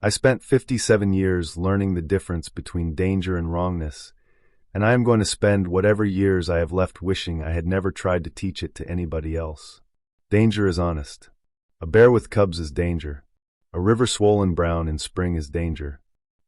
I spent 57 years learning the difference between danger and wrongness, and I am going to spend whatever years I have left wishing I had never tried to teach it to anybody else. Danger is honest. A bear with cubs is danger. A river swollen brown in spring is danger.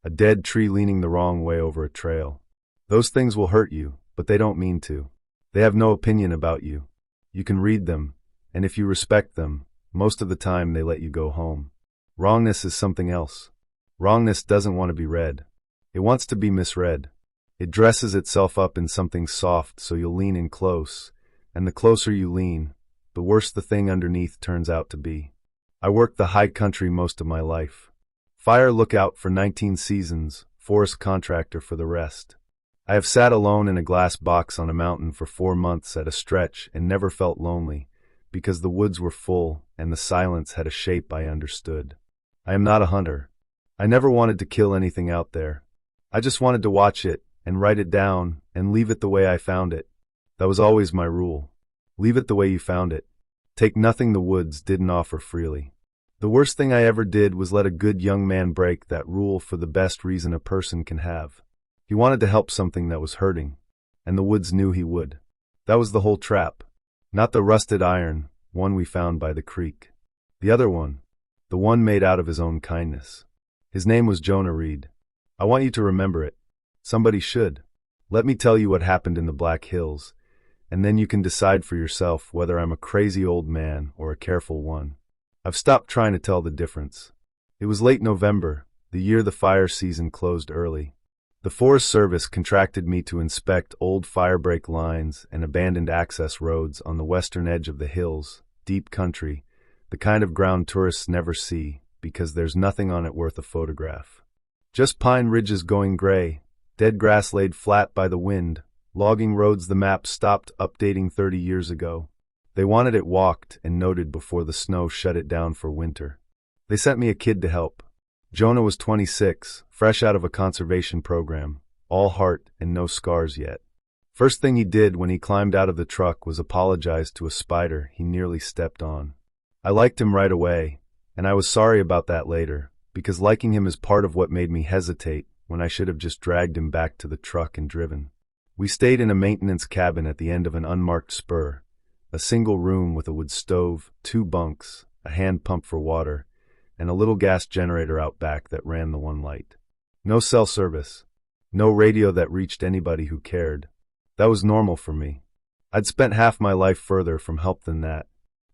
A dead tree leaning the wrong way over a trail. Those things will hurt you, but they don't mean to. They have no opinion about you. You can read them, and if you respect them, most of the time they let you go home. Wrongness is something else. Wrongness doesn't want to be read. It wants to be misread. It dresses itself up in something soft so you'll lean in close, and the closer you lean, the worse the thing underneath turns out to be. I worked the high country most of my life. Fire lookout for 19 seasons, forest contractor for the rest. I have sat alone in a glass box on a mountain for 4 months at a stretch and never felt lonely, because the woods were full and the silence had a shape I understood. I am not a hunter. I never wanted to kill anything out there. I just wanted to watch it and write it down and leave it the way I found it. That was always my rule. Leave it the way you found it. Take nothing the woods didn't offer freely. The worst thing I ever did was let a good young man break that rule for the best reason a person can have. He wanted to help something that was hurting, and the woods knew he would. That was the whole trap. Not the rusted iron, one we found by the creek. The other one, the one made out of his own kindness. His name was Jonah Reed. I want you to remember it. Somebody should. Let me tell you what happened in the Black Hills, and then you can decide for yourself whether I'm a crazy old man or a careful one. I've stopped trying to tell the difference. It was late November, the year the fire season closed early. The Forest Service contracted me to inspect old firebreak lines and abandoned access roads on the western edge of the hills, deep country, the kind of ground tourists never see because there's nothing on it worth a photograph. Just pine ridges going gray, dead grass laid flat by the wind, logging roads the map stopped updating 30 years ago. They wanted it walked and noted before the snow shut it down for winter. They sent me a kid to help. Jonah was 26, fresh out of a conservation program, all heart and no scars yet. First thing he did when he climbed out of the truck was apologize to a spider he nearly stepped on. I liked him right away, and I was sorry about that later, because liking him is part of what made me hesitate when I should have just dragged him back to the truck and driven. We stayed in a maintenance cabin at the end of an unmarked spur, a single room with a wood stove, 2 bunks, a hand pump for water, and a little gas generator out back that ran the one light. No cell service. No radio that reached anybody who cared. That was normal for me. I'd spent half my life further from help than that.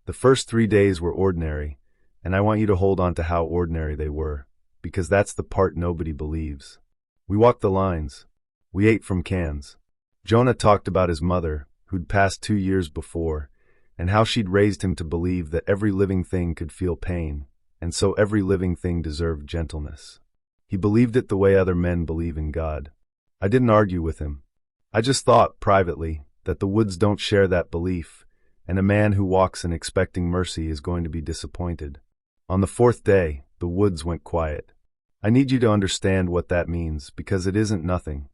The first 3 days were ordinary, and I want you to hold on to how ordinary they were, because that's the part nobody believes. We walked the lines. We ate from cans. Jonah talked about his mother, who'd passed 2 years before, and how she'd raised him to believe that every living thing could feel pain, and so every living thing deserved gentleness. He believed it the way other men believe in God. I didn't argue with him. I just thought, privately, that the woods don't share that belief, and a man who walks in expecting mercy is going to be disappointed. On the 4th day, the woods went quiet. I need you to understand what that means, because it isn't nothing.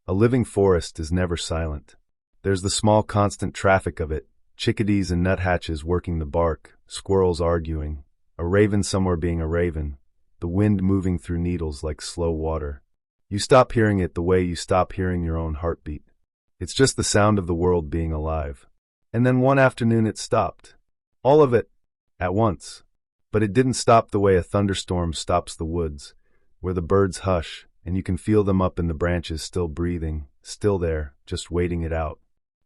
A living forest is never silent. There's the small constant traffic of it, chickadees and nuthatches working the bark, squirrels arguing, a raven somewhere being a raven, the wind moving through needles like slow water. You stop hearing it the way you stop hearing your own heartbeat. It's just the sound of the world being alive. And then one afternoon it stopped. All of it, at once. But it didn't stop the way a thunderstorm stops the woods, where the birds hush, and you can feel them up in the branches still breathing, still there, just waiting it out.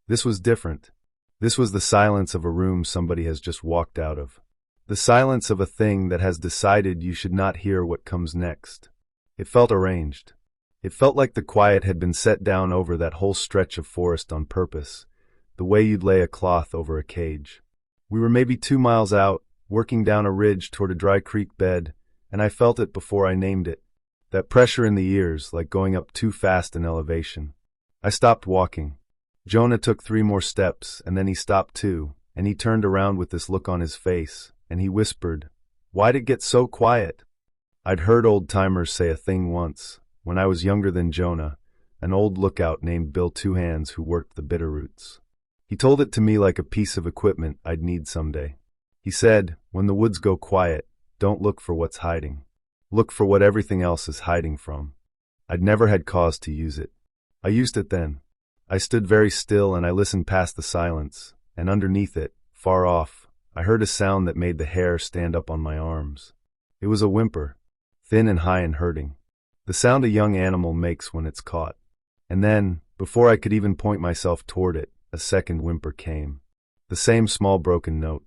This was different. This was the silence of a room somebody has just walked out of. The silence of a thing that has decided you should not hear what comes next. It felt arranged. It felt like the quiet had been set down over that whole stretch of forest on purpose, the way you'd lay a cloth over a cage. We were maybe 2 miles out, working down a ridge toward a dry creek bed, and I felt it before I named it. That pressure in the ears, like going up too fast in elevation. I stopped walking. Jonah took 3 more steps, and then he stopped too, and he turned around with this look on his face, and he whispered, "Why'd it get so quiet?" I'd heard old-timers say a thing once, when I was younger than Jonah, an old lookout named Bill Two Hands who worked the Bitterroots. He told it to me like a piece of equipment I'd need someday. He said, when the woods go quiet, don't look for what's hiding. Look for what everything else is hiding from. I'd never had cause to use it. I used it then. I stood very still and I listened past the silence, and underneath it, far off, I heard a sound that made the hair stand up on my arms. It was a whimper, thin and high and hurting. The sound a young animal makes when it's caught. And then, before I could even point myself toward it, a second whimper came. The same small broken note.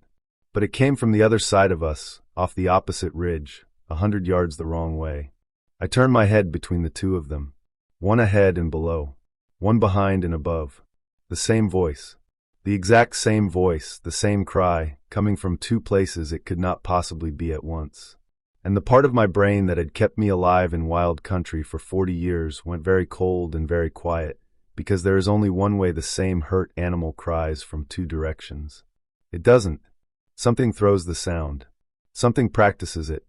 But it came from the other side of us, off the opposite ridge, 100 yards the wrong way. I turned my head between the two of them. One ahead and below. One behind and above. The same voice. The exact same voice, the same cry, coming from two places it could not possibly be at once. And the part of my brain that had kept me alive in wild country for 40 years went very cold and very quiet, because there is only one way the same hurt animal cries from two directions. It doesn't. Something throws the sound. Something practices it.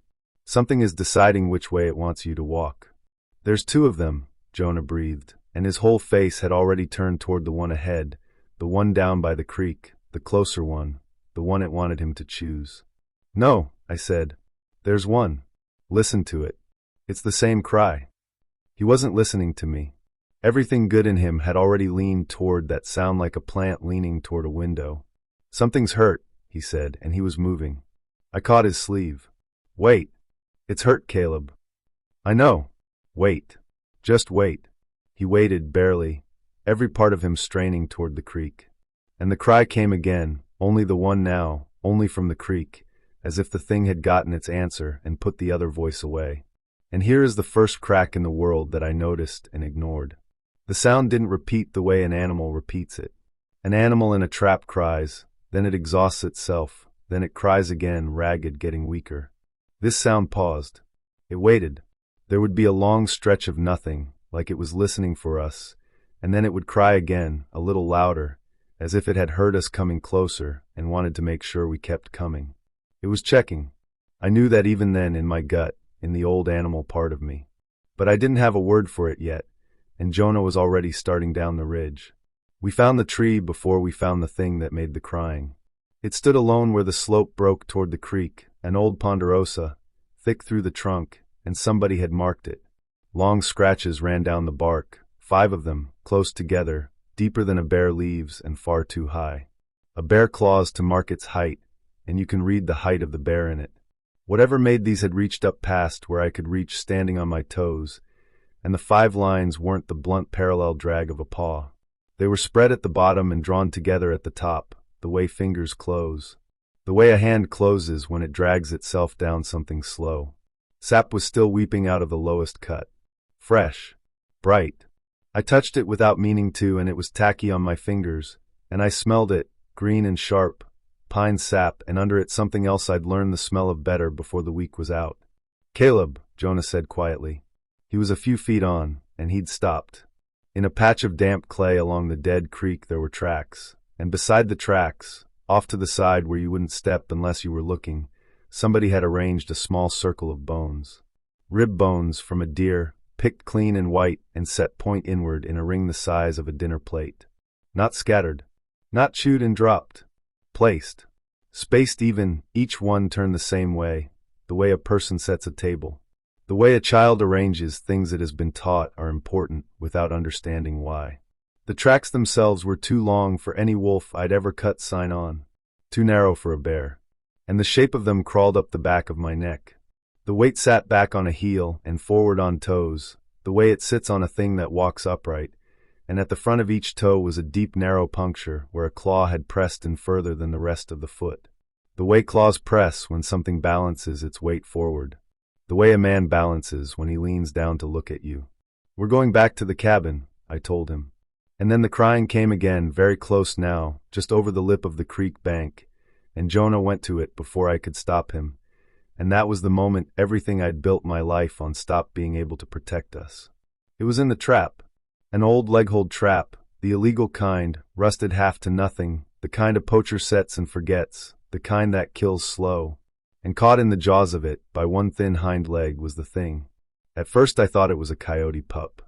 Something is deciding which way it wants you to walk. There's two of them, Jonah breathed, and his whole face had already turned toward the one ahead, the one down by the creek, the closer one, the one it wanted him to choose. No, I said. There's one. Listen to it. It's the same cry. He wasn't listening to me. Everything good in him had already leaned toward that sound like a plant leaning toward a window. Something's hurt, he said, and he was moving. I caught his sleeve. Wait. It's hurt, Caleb. I know. Wait. Just wait. He waited, barely, every part of him straining toward the creek. And the cry came again, only the one now, only from the creek, as if the thing had gotten its answer and put the other voice away. And here is the first crack in the world that I noticed and ignored. The sound didn't repeat the way an animal repeats it. An animal in a trap cries, then it exhausts itself, then it cries again, ragged, getting weaker. This sound paused. It waited. There would be a long stretch of nothing, like it was listening for us, and then it would cry again, a little louder, as if it had heard us coming closer and wanted to make sure we kept coming. It was checking. I knew that even then in my gut, in the old animal part of me. But I didn't have a word for it yet, and Jonah was already starting down the ridge. We found the tree before we found the thing that made the crying. It stood alone where the slope broke toward the creek, an old ponderosa, thick through the trunk, and somebody had marked it. Long scratches ran down the bark, 5 of them, close together, deeper than a bear leaves and far too high. A bear claws to mark its height, and you can read the height of the bear in it. Whatever made these had reached up past where I could reach standing on my toes, and the 5 lines weren't the blunt parallel drag of a paw. They were spread at the bottom and drawn together at the top, the way fingers close. The way a hand closes when it drags itself down something slow. Sap was still weeping out of the lowest cut. Fresh. Bright. I touched it without meaning to, and it was tacky on my fingers, and I smelled it, green and sharp, pine sap, and under it something else I'd learned the smell of better before the week was out. Caleb, Jonah said quietly. He was a few feet on, and he'd stopped. In a patch of damp clay along the dead creek there were tracks, and beside the tracks, off to the side where you wouldn't step unless you were looking, somebody had arranged a small circle of bones. Rib bones from a deer, picked clean and white and set point inward in a ring the size of a dinner plate. Not scattered. Not chewed and dropped. Placed. Spaced even, each one turned the same way, the way a person sets a table. The way a child arranges things it has been taught are important without understanding why. The tracks themselves were too long for any wolf I'd ever cut sign on. Too narrow for a bear. And the shape of them crawled up the back of my neck. The weight sat back on a heel and forward on toes, the way it sits on a thing that walks upright, and at the front of each toe was a deep narrow puncture where a claw had pressed in further than the rest of the foot. The way claws press when something balances its weight forward. The way a man balances when he leans down to look at you. We're going back to the cabin, I told him. And then the crying came again, very close now, just over the lip of the creek bank, and Jonah went to it before I could stop him, and that was the moment everything I'd built my life on stopped being able to protect us. It was in the trap. An old leg-hold trap, the illegal kind, rusted half to nothing, the kind a poacher sets and forgets, the kind that kills slow. And caught in the jaws of it, by one thin hind leg, was the thing. At first I thought it was a coyote pup.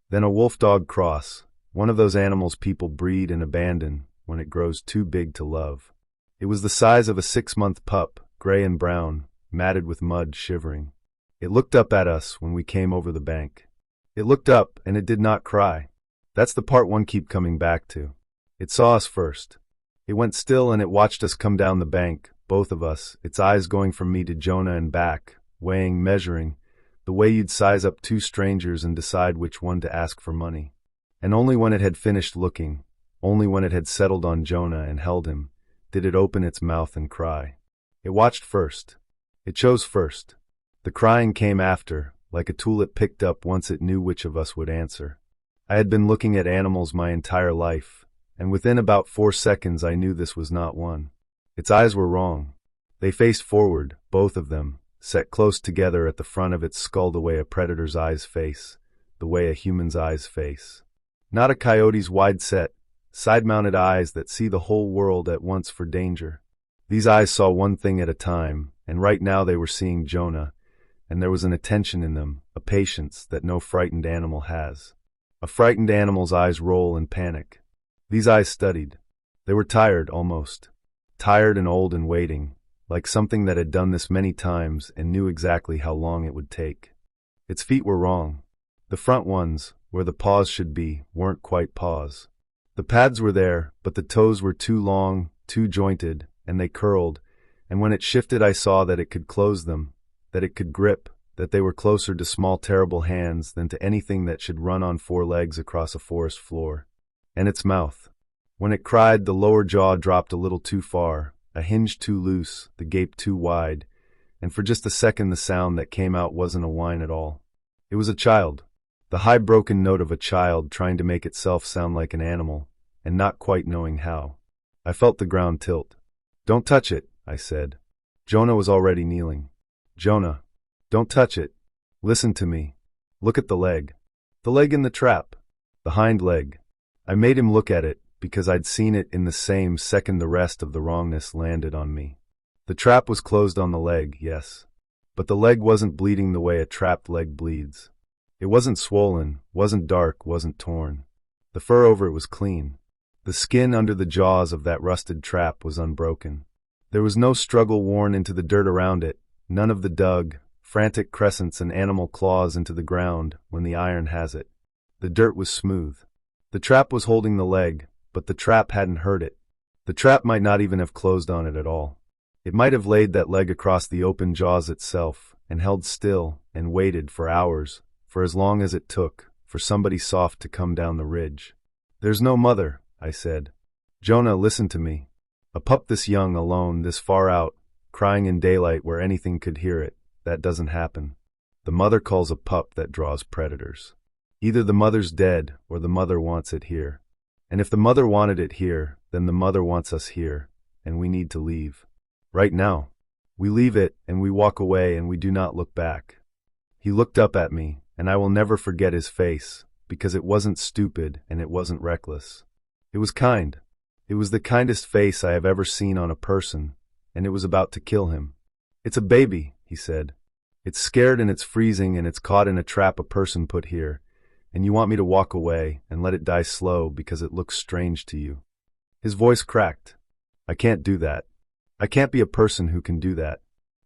Then a wolf-dog cross, one of those animals people breed and abandon when it grows too big to love. It was the size of a 6-month pup, gray and brown, matted with mud, shivering. It looked up at us when we came over the bank. It looked up and it did not cry. That's the part one keep coming back to. It saw us first. It went still and it watched us come down the bank, both of us, its eyes going from me to Jonah and back, weighing, measuring, the way you'd size up two strangers and decide which one to ask for money. And only when it had finished looking, only when it had settled on Jonah and held him, did it open its mouth and cry. It watched first. It chose first. The crying came after, like a tool it picked up once it knew which of us would answer. I had been looking at animals my entire life, and within about 4 seconds I knew this was not one. Its eyes were wrong. They faced forward, both of them, set close together at the front of its skull the way a predator's eyes face, the way a human's eyes face. Not a coyote's wide-set, side-mounted eyes that see the whole world at once for danger. These eyes saw one thing at a time, and right now they were seeing Jonah, and there was an attention in them, a patience that no frightened animal has. A frightened animal's eyes roll in panic. These eyes studied. They were tired, almost. Tired and old and waiting, like something that had done this many times and knew exactly how long it would take. Its feet were wrong. The front ones, where the paws should be, weren't quite paws. The pads were there, but the toes were too long, too jointed, and they curled, and when it shifted I saw that it could close them, that it could grip, that they were closer to small terrible hands than to anything that should run on 4 legs across a forest floor. And its mouth. When it cried, the lower jaw dropped a little too far, a hinge too loose, the gape too wide, and for just a second the sound that came out wasn't a whine at all. It was a child. The high broken note of a child trying to make itself sound like an animal, and not quite knowing how. I felt the ground tilt. "Don't touch it," I said. Jonah was already kneeling. "Jonah, don't touch it. Listen to me. Look at the leg. The leg in the trap. The hind leg." I made him look at it, because I'd seen it in the same second the rest of the wrongness landed on me. The trap was closed on the leg, yes. But the leg wasn't bleeding the way a trapped leg bleeds. It wasn't swollen, wasn't dark, wasn't torn. The fur over it was clean. The skin under the jaws of that rusted trap was unbroken. There was no struggle worn into the dirt around it, none of the dug, frantic crescents and animal claws into the ground when the iron has it. The dirt was smooth. The trap was holding the leg, but the trap hadn't hurt it. The trap might not even have closed on it at all. It might have laid that leg across the open jaws itself, and held still, and waited for hours, for as long as it took, for somebody soft to come down the ridge. "There's no mother," I said. "Jonah, listen to me. A pup this young, alone, this far out, crying in daylight where anything could hear it, that doesn't happen. The mother calls a pup that draws predators. Either the mother's dead or the mother wants it here. And if the mother wanted it here, then the mother wants us here, and we need to leave. Right now. We leave it, and we walk away, and we do not look back." He looked up at me, and I will never forget his face, because it wasn't stupid and it wasn't reckless. It was kind. It was the kindest face I have ever seen on a person, and it was about to kill him. "It's a baby," he said. "It's scared and it's freezing and it's caught in a trap a person put here, and you want me to walk away and let it die slow because it looks strange to you." His voice cracked. "I can't do that. I can't be a person who can do that."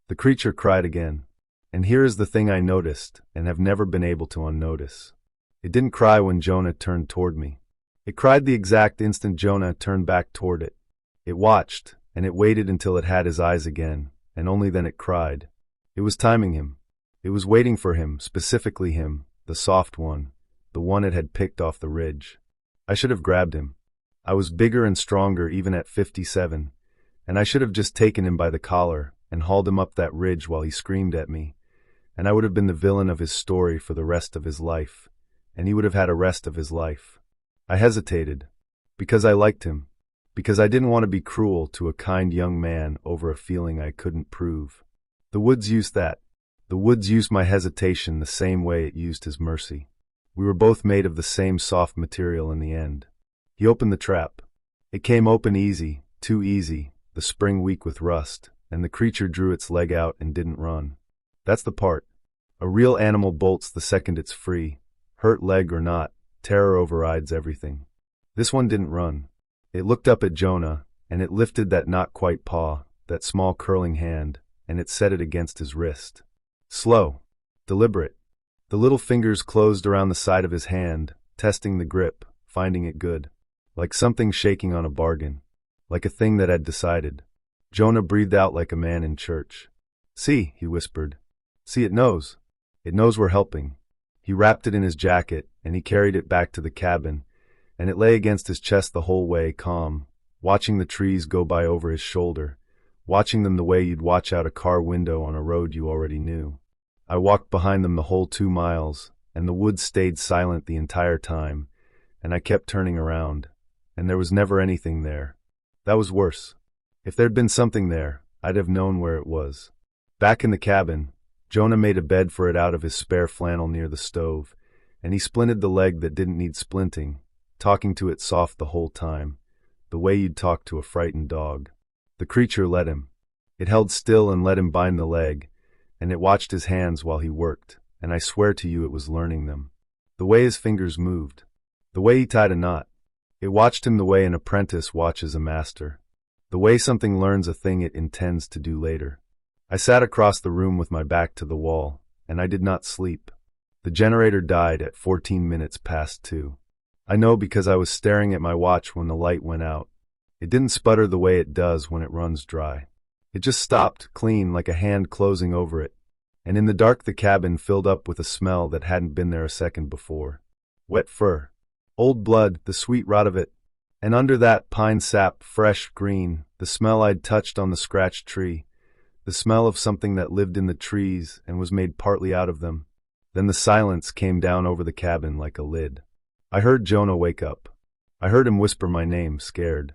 The creature cried again. And here is the thing I noticed and have never been able to unnotice. It didn't cry when Jonah turned toward me. It cried the exact instant Jonah turned back toward it. It watched, and it waited until it had his eyes again, and only then it cried. It was timing him. It was waiting for him, specifically him, the soft one, the one it had picked off the ridge. I should have grabbed him. I was bigger and stronger even at 57, and I should have just taken him by the collar and hauled him up that ridge while he screamed at me, and I would have been the villain of his story for the rest of his life, and he would have had a rest of his life. I hesitated, because I liked him, because I didn't want to be cruel to a kind young man over a feeling I couldn't prove. The woods used that. The woods used my hesitation the same way it used his mercy. We were both made of the same soft material in the end. He opened the trap. It came open easy, too easy, the spring weak with rust, and the creature drew its leg out and didn't run. That's the part. A real animal bolts the second it's free, hurt leg or not. Terror overrides everything. This one didn't run. It looked up at Jonah, and it lifted that not quite paw, that small curling hand, and it set it against his wrist. Slow. deliberate. The little fingers closed around the side of his hand, testing the grip, finding it good. Like something shaking on a bargain. Like a thing that had decided. Jonah breathed out like a man in church. "See," he whispered. "See, it knows. It knows we're helping." He wrapped it in his jacket, and he carried it back to the cabin, and it lay against his chest the whole way, calm, watching the trees go by over his shoulder, watching them the way you'd watch out a car window on a road you already knew. I walked behind them the whole 2 miles, and the woods stayed silent the entire time, and I kept turning around, and there was never anything there. That was worse. If there'd been something there, I'd have known where it was. Back in the cabin, Jonah made a bed for it out of his spare flannel near the stove, and he splinted the leg that didn't need splinting, talking to it soft the whole time, the way you'd talk to a frightened dog. The creature let him. It held still and let him bind the leg, and it watched his hands while he worked, and I swear to you it was learning them. The way his fingers moved. The way he tied a knot. It watched him the way an apprentice watches a master. The way something learns a thing it intends to do later. I sat across the room with my back to the wall, and I did not sleep. The generator died at 14 minutes past 2. I know because I was staring at my watch when the light went out. It didn't sputter the way it does when it runs dry. It just stopped, clean, like a hand closing over it. And in the dark the cabin filled up with a smell that hadn't been there a second before. Wet fur. Old blood, the sweet rot of it. And under that, pine sap, fresh, green, the smell I'd touched on the scratched tree. The smell of something that lived in the trees and was made partly out of them. Then the silence came down over the cabin like a lid. I heard Jonah wake up. I heard him whisper my name, scared.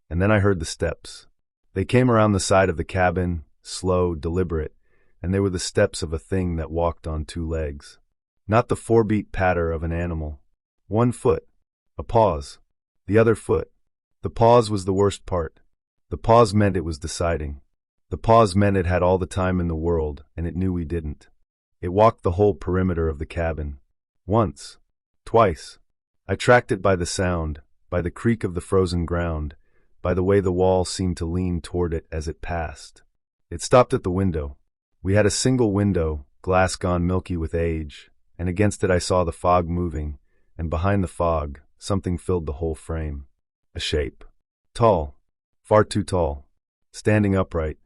And then I heard the steps. They came around the side of the cabin, slow, deliberate, and they were the steps of a thing that walked on 2 legs. Not the 4-beat patter of an animal. 1 foot. A pause. The other foot. The pause was the worst part. The pause meant it was deciding. The pause meant it had all the time in the world, and it knew we didn't. It walked the whole perimeter of the cabin. Once. Twice. I tracked it by the sound, by the creak of the frozen ground, by the way the wall seemed to lean toward it as it passed. It stopped at the window. We had a single window, glass gone milky with age, and against it I saw the fog moving, and behind the fog, something filled the whole frame. A shape. Tall. Far too tall. Standing upright.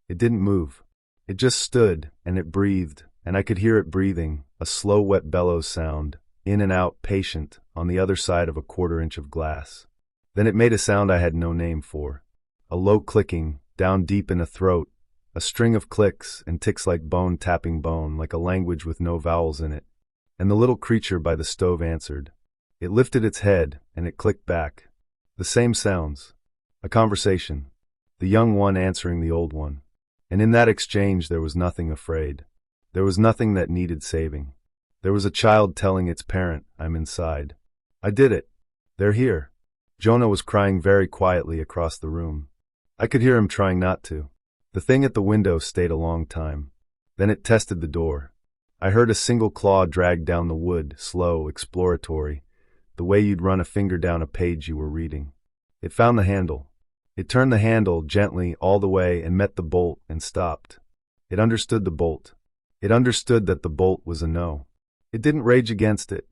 It didn't move. It just stood, and it breathed, and I could hear it breathing, a slow wet bellows sound, in and out, patient, on the other side of a 1/4 inch of glass. Then it made a sound I had no name for. A low clicking, down deep in the throat, a string of clicks and ticks like bone tapping bone, like a language with no vowels in it. And the little creature by the stove answered. It lifted its head, and it clicked back. The same sounds. A conversation. The young one answering the old one. And in that exchange there was nothing afraid. There was nothing that needed saving. There was a child telling its parent, "I'm inside. I did it. They're here." Jonah was crying very quietly across the room. I could hear him trying not to. The thing at the window stayed a long time. Then it tested the door. I heard a single claw drag down the wood, slow, exploratory, the way you'd run a finger down a page you were reading. It found the handle. It turned the handle gently all the way and met the bolt and stopped. It understood the bolt. It understood that the bolt was a no. It didn't rage against it.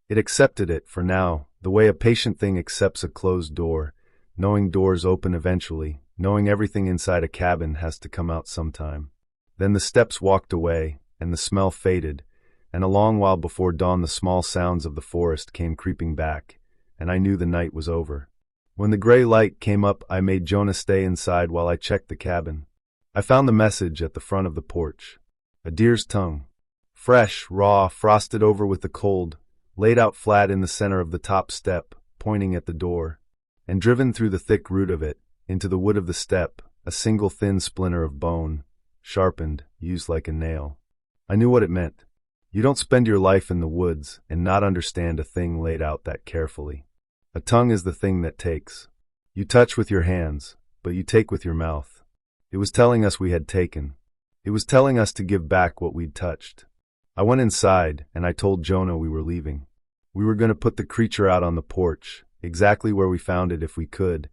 It accepted it for now, the way a patient thing accepts a closed door, knowing doors open eventually, knowing everything inside a cabin has to come out sometime. Then the steps walked away, and the smell faded, and a long while before dawn the small sounds of the forest came creeping back, and I knew the night was over. When the gray light came up, I made Jonah stay inside while I checked the cabin. I found the message at the front of the porch. A deer's tongue. Fresh, raw, frosted over with the cold, laid out flat in the center of the top step, pointing at the door. And driven through the thick root of it, into the wood of the step, a single thin splinter of bone, sharpened, used like a nail. I knew what it meant. You don't spend your life in the woods and not understand a thing laid out that carefully. A tongue is the thing that takes. You touch with your hands, but you take with your mouth. It was telling us we had taken. It was telling us to give back what we'd touched. I went inside, and I told Jonah we were leaving. We were going to put the creature out on the porch, exactly where we found it if we could,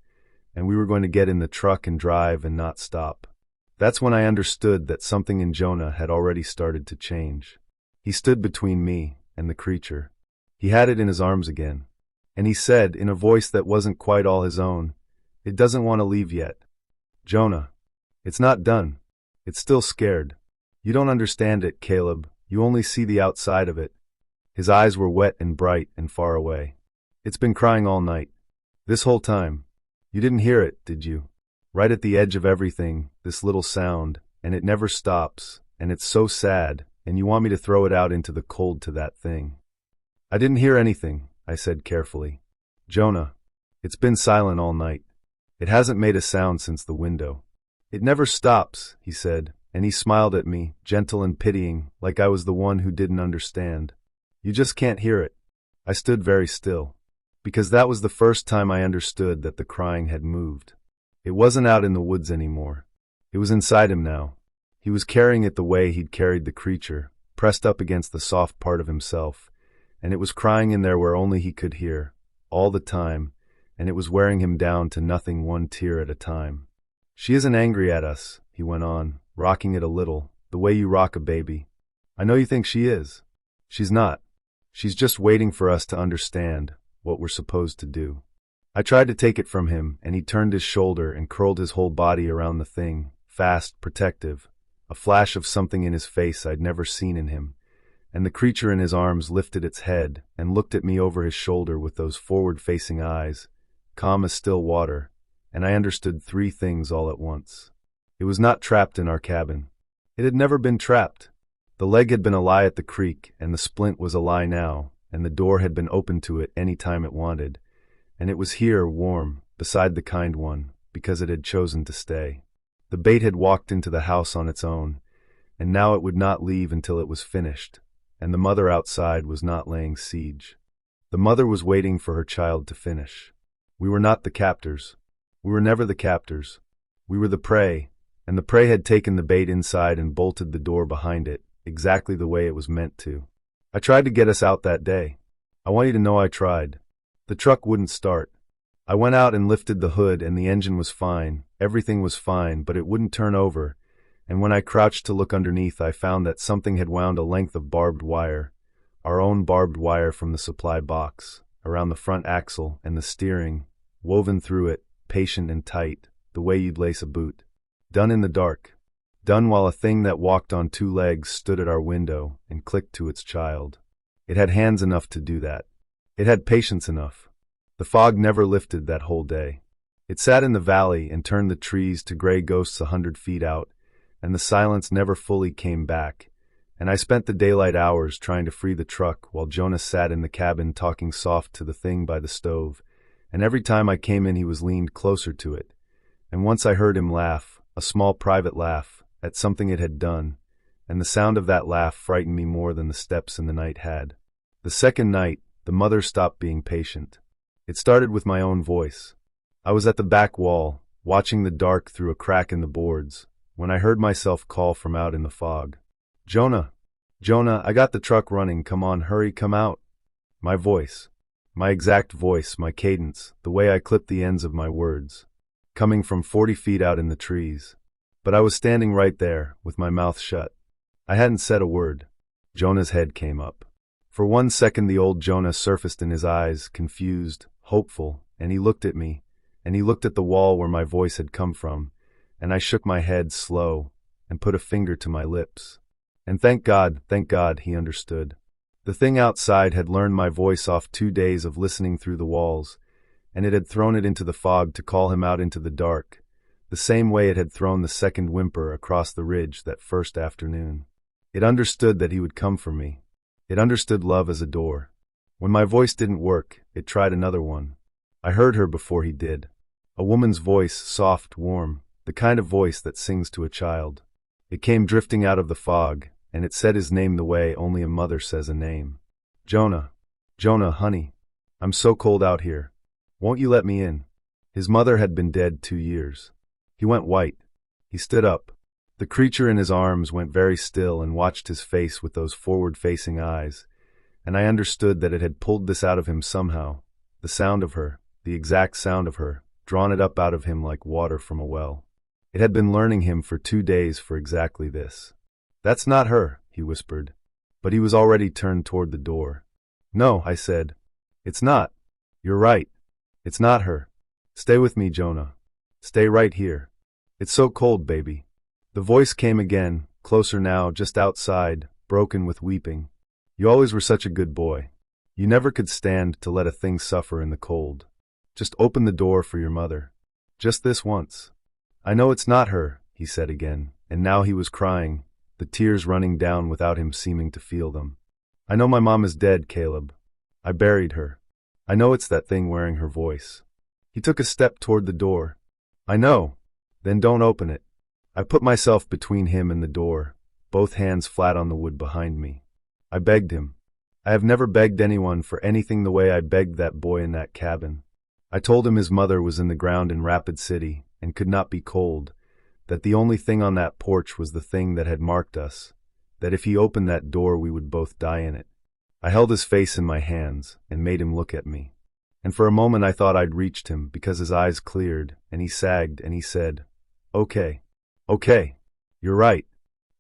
and we were going to get in the truck and drive and not stop. That's when I understood that something in Jonah had already started to change. He stood between me and the creature. He had it in his arms again. And he said, in a voice that wasn't quite all his own, "It doesn't want to leave yet. Jonah, it's not done. It's still scared. You don't understand it, Caleb. You only see the outside of it." His eyes were wet and bright and far away. "It's been crying all night. This whole time. You didn't hear it, did you? Right at the edge of everything, this little sound, and it never stops, and it's so sad, and you want me to throw it out into the cold to that thing." "I didn't hear anything," I said carefully. "Jonah, it's been silent all night. It hasn't made a sound since the window." "It never stops," he said, and he smiled at me, gentle and pitying, like I was the one who didn't understand. "You just can't hear it." I stood very still, because that was the first time I understood that the crying had moved. It wasn't out in the woods anymore. It was inside him now. He was carrying it the way he'd carried the creature, pressed up against the soft part of himself, and it was crying in there where only he could hear, all the time, and it was wearing him down to nothing, one tear at a time. "She isn't angry at us," he went on, rocking it a little, the way you rock a baby. "I know you think she is. She's not. She's just waiting for us to understand what we're supposed to do." I tried to take it from him, and he turned his shoulder and curled his whole body around the thing, fast, protective, a flash of something in his face I'd never seen in him, and the creature in his arms lifted its head and looked at me over his shoulder with those forward-facing eyes, calm as still water, and I understood three things all at once. It was not trapped in our cabin. It had never been trapped. The leg had been a lie at the creek, and the splint was a lie now, and the door had been open to it any time it wanted, and it was here, warm, beside the kind one, because it had chosen to stay. The bait had walked into the house on its own, and now it would not leave until it was finished, and the mother outside was not laying siege. The mother was waiting for her child to finish. We were not the captors. We were never the captors. We were the prey, and the prey had taken the bait inside and bolted the door behind it, exactly the way it was meant to. I tried to get us out that day. I want you to know I tried. The truck wouldn't start. I went out and lifted the hood, and the engine was fine, everything was fine, but it wouldn't turn over, and when I crouched to look underneath I found that something had wound a length of barbed wire, our own barbed wire from the supply box, around the front axle and the steering, woven through it, patient and tight, the way you'd lace a boot. Done in the dark. Done while a thing that walked on two legs stood at our window and clicked to its child. It had hands enough to do that. It had patience enough. The fog never lifted that whole day. It sat in the valley and turned the trees to gray ghosts 100 feet out, and the silence never fully came back, and I spent the daylight hours trying to free the truck while Jonas sat in the cabin talking soft to the thing by the stove, and every time I came in he was leaned closer to it, and once I heard him laugh, a small private laugh, at something it had done, and the sound of that laugh frightened me more than the steps in the night had. The second night, the mother stopped being patient. It started with my own voice. I was at the back wall, watching the dark through a crack in the boards, when I heard myself call from out in the fog. "Jonah! Jonah, I got the truck running, come on, hurry, come out." My voice. My exact voice, my cadence, the way I clipped the ends of my words. Coming from 40 feet out in the trees. But I was standing right there, with my mouth shut. I hadn't said a word. Jonah's head came up. For 1 second the old Jonah surfaced in his eyes, confused, hopeful, and he looked at me, and he looked at the wall where my voice had come from, and I shook my head slow, and put a finger to my lips. And thank God, he understood. The thing outside had learned my voice off 2 days of listening through the walls, and it had thrown it into the fog to call him out into the dark, the same way it had thrown the second whimper across the ridge that first afternoon. It understood that he would come for me. It understood love as a door. When my voice didn't work, it tried another one. I heard her before he did. A woman's voice, soft, warm, the kind of voice that sings to a child. It came drifting out of the fog, and it said his name the way only a mother says a name. "Jonah, Jonah, honey, I'm so cold out here. Won't you let me in?" His mother had been dead 2 years. He went white. He stood up. The creature in his arms went very still and watched his face with those forward-facing eyes, and I understood that it had pulled this out of him somehow, the sound of her, the exact sound of her, drawn it up out of him like water from a well. It had been learning him for 2 days for exactly this. "That's not her," he whispered. but he was already turned toward the door. "No," I said. "It's not. You're right. It's not her. Stay with me, Jonah. Stay right here. It's so cold, baby." The voice came again, closer now, just outside, broken with weeping. "You always were such a good boy. You never could stand to let a thing suffer in the cold. Just open the door for your mother. Just this once." "I know it's not her," he said again, and now he was crying, the tears running down without him seeming to feel them. "I know my mom is dead, Caleb. I buried her. I know it's that thing wearing her voice." He took a step toward the door. "I know. Then don't open it." I put myself between him and the door, both hands flat on the wood behind me. I begged him. I have never begged anyone for anything the way I begged that boy in that cabin. I told him his mother was in the ground in Rapid City and could not be cold, that the only thing on that porch was the thing that had marked us, that if he opened that door we would both die in it. I held his face in my hands and made him look at me. And for a moment I thought I'd reached him because his eyes cleared and he sagged and he said, "Okay. Okay. You're right.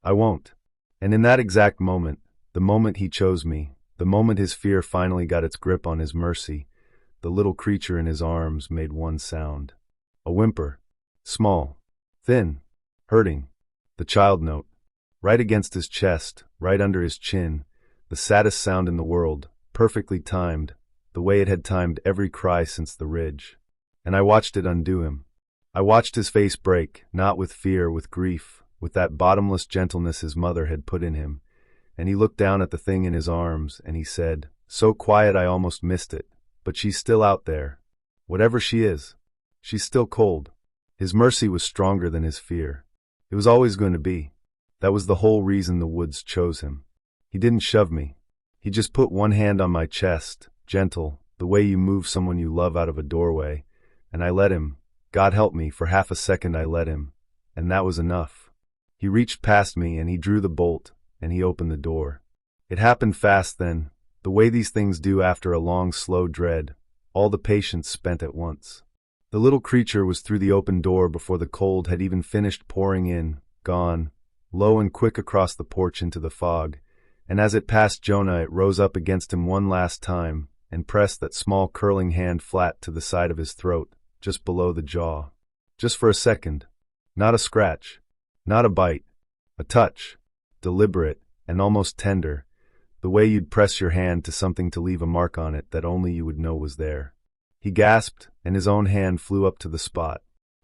I won't." And in that exact moment, the moment he chose me, the moment his fear finally got its grip on his mercy, the little creature in his arms made one sound. A whimper. Small. Thin. Hurting. The child note. Right against his chest, right under his chin, the saddest sound in the world, perfectly timed, the way it had timed every cry since the ridge. And I watched it undo him. I watched his face break, not with fear, with grief, with that bottomless gentleness his mother had put in him. And he looked down at the thing in his arms, and he said, so quiet I almost missed it, "But she's still out there. Whatever she is, she's still cold." His mercy was stronger than his fear. It was always going to be. That was the whole reason the woods chose him. He didn't shove me. He just put one hand on my chest, gentle, the way you move someone you love out of a doorway, and I let him. God help me, for half a second I let him, and that was enough. He reached past me and he drew the bolt, and he opened the door. It happened fast then, the way these things do after a long, slow dread, all the patience spent at once. The little creature was through the open door before the cold had even finished pouring in, gone, low and quick across the porch into the fog, and as it passed Jonah it rose up against him one last time and pressed that small curling hand flat to the side of his throat, just below the jaw. Just for a second. Not a scratch. Not a bite. A touch. Deliberate and almost tender, the way you'd press your hand to something to leave a mark on it that only you would know was there. He gasped, and his own hand flew up to the spot.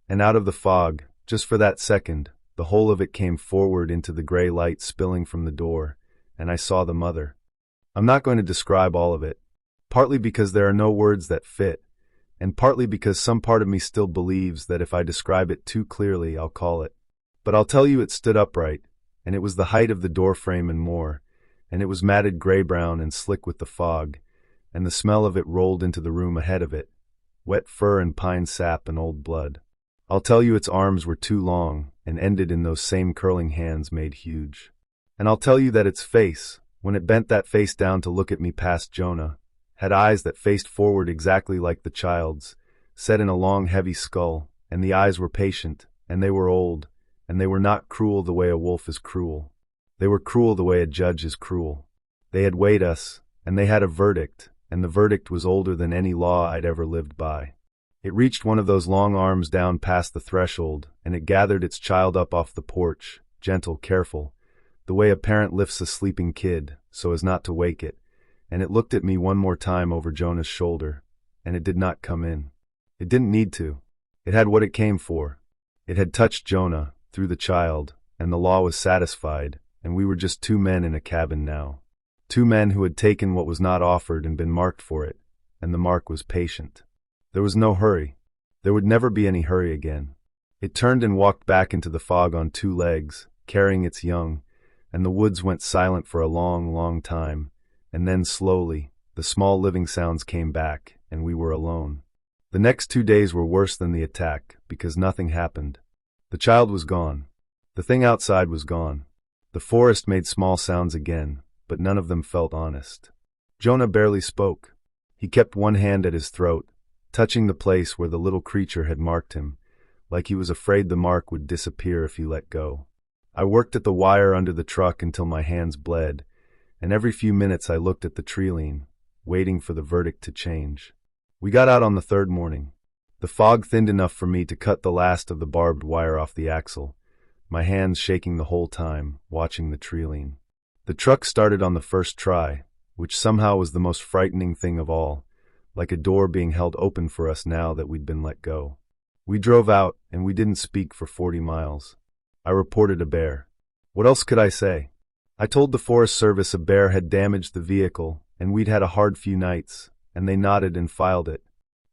And out of the fog, just for that second, the whole of it came forward into the gray light spilling from the door, and I saw the mother. I'm not going to describe all of it, partly because there are no words that fit, and partly because some part of me still believes that if I describe it too clearly, I'll call it. But I'll tell you it stood upright, and it was the height of the door frame and more, and it was matted gray-brown and slick with the fog, and the smell of it rolled into the room ahead of it, wet fur and pine sap and old blood. I'll tell you its arms were too long and ended in those same curling hands made huge. And I'll tell you that its face, when it bent that face down to look at me past Jonah, had eyes that faced forward exactly like the child's, set in a long heavy skull, and the eyes were patient, and they were old, and they were not cruel the way a wolf is cruel. They were cruel the way a judge is cruel. They had weighed us, and they had a verdict, and the verdict was older than any law I'd ever lived by. It reached one of those long arms down past the threshold, and it gathered its child up off the porch, gentle, careful, the way a parent lifts a sleeping kid, so as not to wake it, and it looked at me one more time over Jonah's shoulder, and it did not come in. It didn't need to. It had what it came for. It had touched Jonah, through the child, and the law was satisfied, and we were just two men in a cabin now. Two men who had taken what was not offered and been marked for it, and the mark was patient. There was no hurry. There would never be any hurry again. It turned and walked back into the fog on two legs, carrying its young, and the woods went silent for a long, long time, and then slowly, the small living sounds came back, and we were alone. The next 2 days were worse than the attack, because nothing happened. The child was gone. The thing outside was gone. The forest made small sounds again, but none of them felt honest. Jonah barely spoke. He kept one hand at his throat, touching the place where the little creature had marked him, like he was afraid the mark would disappear if he let go. I worked at the wire under the truck until my hands bled, and every few minutes I looked at the tree, waiting for the verdict to change. We got out on the third morning. The fog thinned enough for me to cut the last of the barbed wire off the axle, my hands shaking the whole time, watching the tree. The truck started on the first try, which somehow was the most frightening thing of all, like a door being held open for us now that we'd been let go. We drove out, and we didn't speak for 40 miles. I reported a bear. What else could I say? I told the Forest Service a bear had damaged the vehicle, and we'd had a hard few nights, and they nodded and filed it.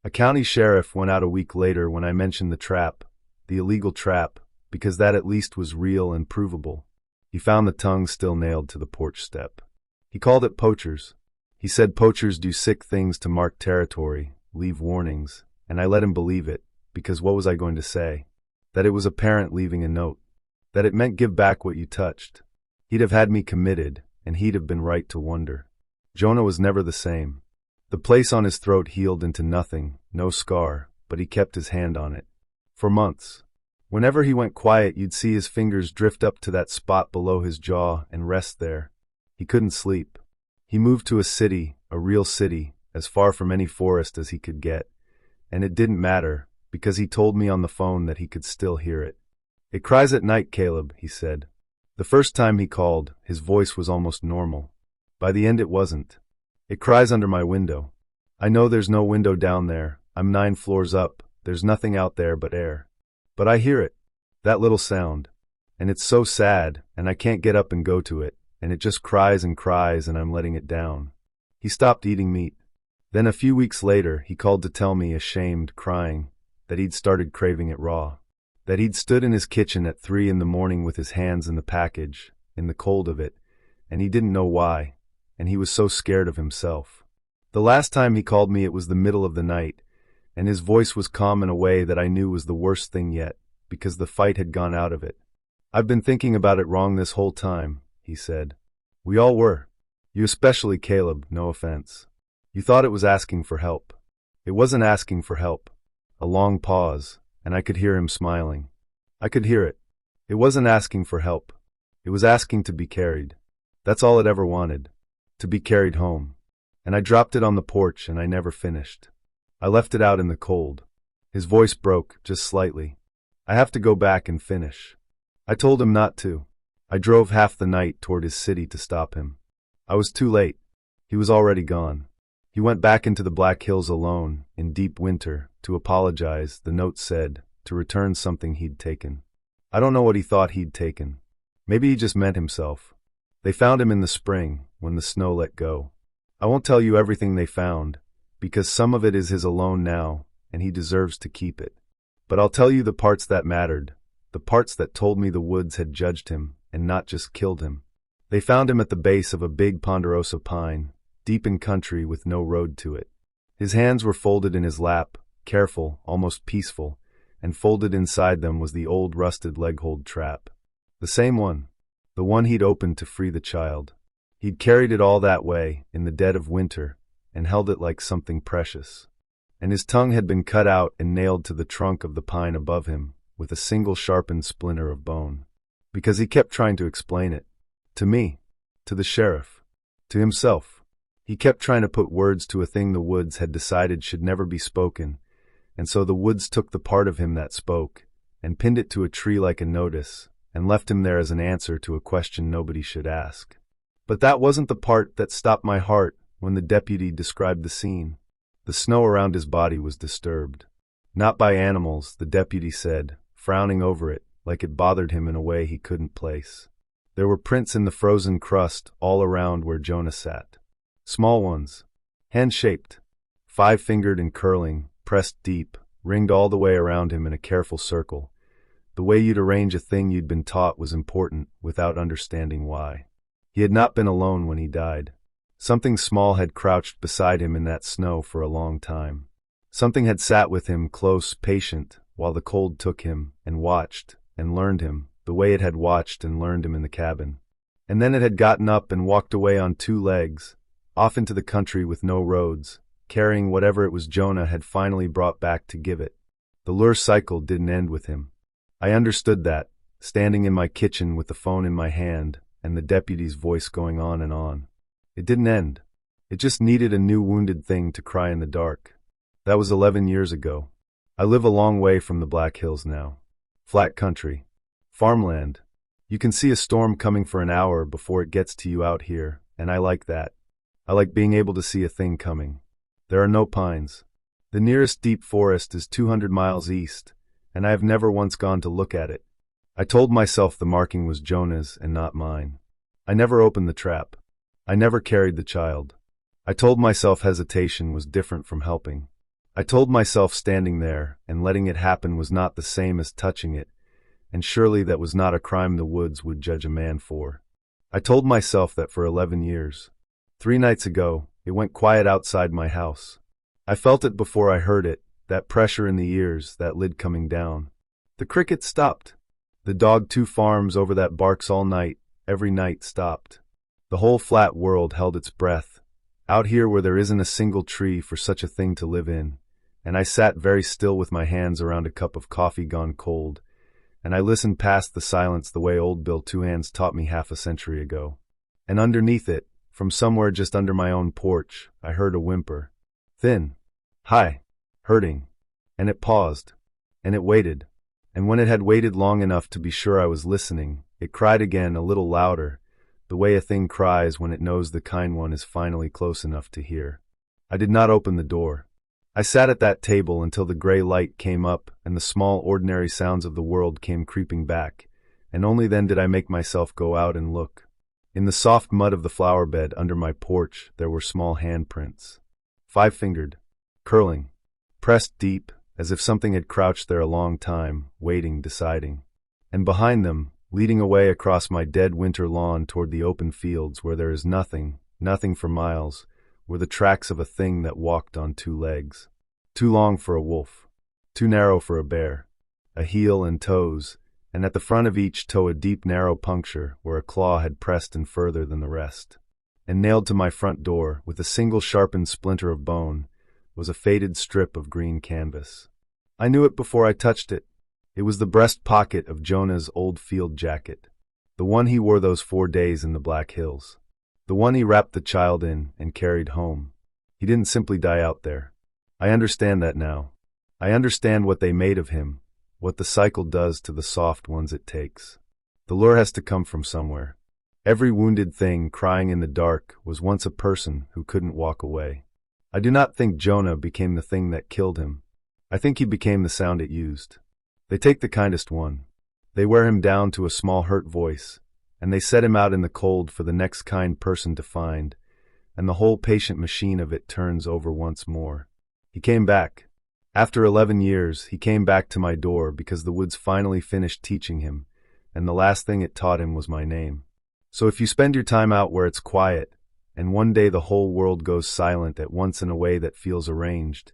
A county sheriff went out a week later when I mentioned the trap, the illegal trap, because that at least was real and provable. He found the tongue still nailed to the porch step. He called it poachers. He said poachers do sick things to mark territory, leave warnings, and I let him believe it, because what was I going to say? That it was a parent leaving a note. That it meant give back what you touched. He'd have had me committed, and he'd have been right to wonder. Jonah was never the same. The place on his throat healed into nothing, no scar, but he kept his hand on it. For months. Whenever he went quiet, you'd see his fingers drift up to that spot below his jaw and rest there. He couldn't sleep. He moved to a city, a real city, as far from any forest as he could get. And it didn't matter, because he told me on the phone that he could still hear it. It cries at night, Caleb, he said. The first time he called, his voice was almost normal. By the end it wasn't. It cries under my window. I know there's no window down there. I'm 9 floors up. There's nothing out there but air. But I hear it. That little sound. And it's so sad, and I can't get up and go to it, and it just cries, and I'm letting it down. He stopped eating meat. Then a few weeks later, he called to tell me, ashamed, crying, that he'd started craving it raw. That he'd stood in his kitchen at 3 in the morning with his hands in the package, in the cold of it, and he didn't know why, and he was so scared of himself. The last time he called me it was the middle of the night, and his voice was calm in a way that I knew was the worst thing yet, because the fight had gone out of it. I've been thinking about it wrong this whole time, he said. We all were. You especially, Caleb, no offense. You thought it was asking for help. It wasn't asking for help. A long pause, and I could hear him smiling. I could hear it. It wasn't asking for help. It was asking to be carried. That's all it ever wanted. To be carried home. And I dropped it on the porch and I never finished. I left it out in the cold. His voice broke, just slightly. I have to go back and finish. I told him not to. I drove half the night toward his city to stop him. I was too late. He was already gone. He went back into the Black Hills alone, in deep winter, to apologize, the note said, to return something he'd taken. I don't know what he thought he'd taken. Maybe he just meant himself. They found him in the spring, when the snow let go. I won't tell you everything they found, because some of it is his alone now, and he deserves to keep it. But I'll tell you the parts that mattered, the parts that told me the woods had judged him, and not just killed him. They found him at the base of a big ponderosa pine, deep in country with no road to it. His hands were folded in his lap, careful, almost peaceful, and folded inside them was the old rusted leg-hold trap. The same one. The one he'd opened to free the child. He'd carried it all that way, in the dead of winter, and held it like something precious. And his tongue had been cut out and nailed to the trunk of the pine above him, with a single sharpened splinter of bone. Because he kept trying to explain it. To me. To the sheriff. To himself. He kept trying to put words to a thing the woods had decided should never be spoken, and so the woods took the part of him that spoke, and pinned it to a tree like a notice, and left him there as an answer to a question nobody should ask. But that wasn't the part that stopped my heart when the deputy described the scene. The snow around his body was disturbed. Not by animals, the deputy said, frowning over it, like it bothered him in a way he couldn't place. There were prints in the frozen crust all around where Jonah sat. Small ones, hand-shaped, 5-fingered and curling, pressed deep, ringed all the way around him in a careful circle. The way you'd arrange a thing you'd been taught was important, without understanding why. He had not been alone when he died. Something small had crouched beside him in that snow for a long time. Something had sat with him close, patient, while the cold took him, and watched, and learned him, the way it had watched and learned him in the cabin. And then it had gotten up and walked away on 2 legs, off into the country with no roads, carrying whatever it was Jonah had finally brought back to give it. The lure cycle didn't end with him. I understood that, standing in my kitchen with the phone in my hand, and the deputy's voice going on and on. It didn't end. It just needed a new wounded thing to cry in the dark. That was 11 years ago. I live a long way from the Black Hills now. Flat country. Farmland. You can see a storm coming for an hour before it gets to you out here, and I like that. I like being able to see a thing coming. There are no pines. The nearest deep forest is 200 miles east, and I have never once gone to look at it. I told myself the marking was Jonah's and not mine. I never opened the trap. I never carried the child. I told myself hesitation was different from helping. I told myself standing there and letting it happen was not the same as touching it, and surely that was not a crime the woods would judge a man for. I told myself that for 11 years. 3 nights ago, it went quiet outside my house. I felt it before I heard it, that pressure in the ears, that lid coming down. The crickets stopped. The dog 2 farms over that barks all night, every night stopped. The whole flat world held its breath, out here where there isn't a single tree for such a thing to live in, and I sat very still with my hands around a cup of coffee gone cold, and I listened past the silence the way old Bill Two Hands taught me half a century ago. And underneath it, from somewhere just under my own porch, I heard a whimper. Thin. High. Hurting. And it paused. And it waited. And when it had waited long enough to be sure I was listening, it cried again a little louder, the way a thing cries when it knows the kind one is finally close enough to hear. I did not open the door. I sat at that table until the gray light came up and the small ordinary sounds of the world came creeping back, and only then did I make myself go out and look. In the soft mud of the flower bed under my porch there were small handprints. 5-fingered. Curling. Pressed deep, as if something had crouched there a long time, waiting, deciding. And behind them, leading away across my dead winter lawn toward the open fields where there is nothing, nothing for miles, were the tracks of a thing that walked on 2 legs. Too long for a wolf. Too narrow for a bear. A heel and toes, and at the front of each toe a deep narrow puncture where a claw had pressed in further than the rest. And nailed to my front door, with a single sharpened splinter of bone, was a faded strip of green canvas. I knew it before I touched it. It was the breast pocket of Jonah's old field jacket. The one he wore those 4 days in the Black Hills. The one he wrapped the child in and carried home. He didn't simply die out there. I understand that now. I understand what they made of him, what the cycle does to the soft ones it takes. The lure has to come from somewhere. Every wounded thing crying in the dark was once a person who couldn't walk away. I do not think Jonah became the thing that killed him. I think he became the sound it used. They take the kindest one. They wear him down to a small hurt voice, and they set him out in the cold for the next kind person to find, and the whole patient machine of it turns over once more. He came back. After 11 years, he came back to my door because the woods finally finished teaching him, and the last thing it taught him was my name. So if you spend your time out where it's quiet, and one day the whole world goes silent at once in a way that feels arranged,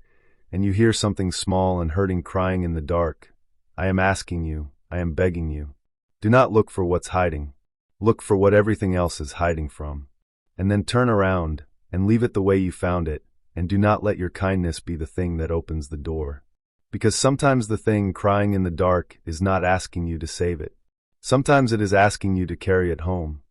and you hear something small and hurting crying in the dark, I am asking you, I am begging you, do not look for what's hiding. Look for what everything else is hiding from. And then turn around and leave it the way you found it, and do not let your kindness be the thing that opens the door. Because sometimes the thing crying in the dark is not asking you to save it. Sometimes it is asking you to carry it home.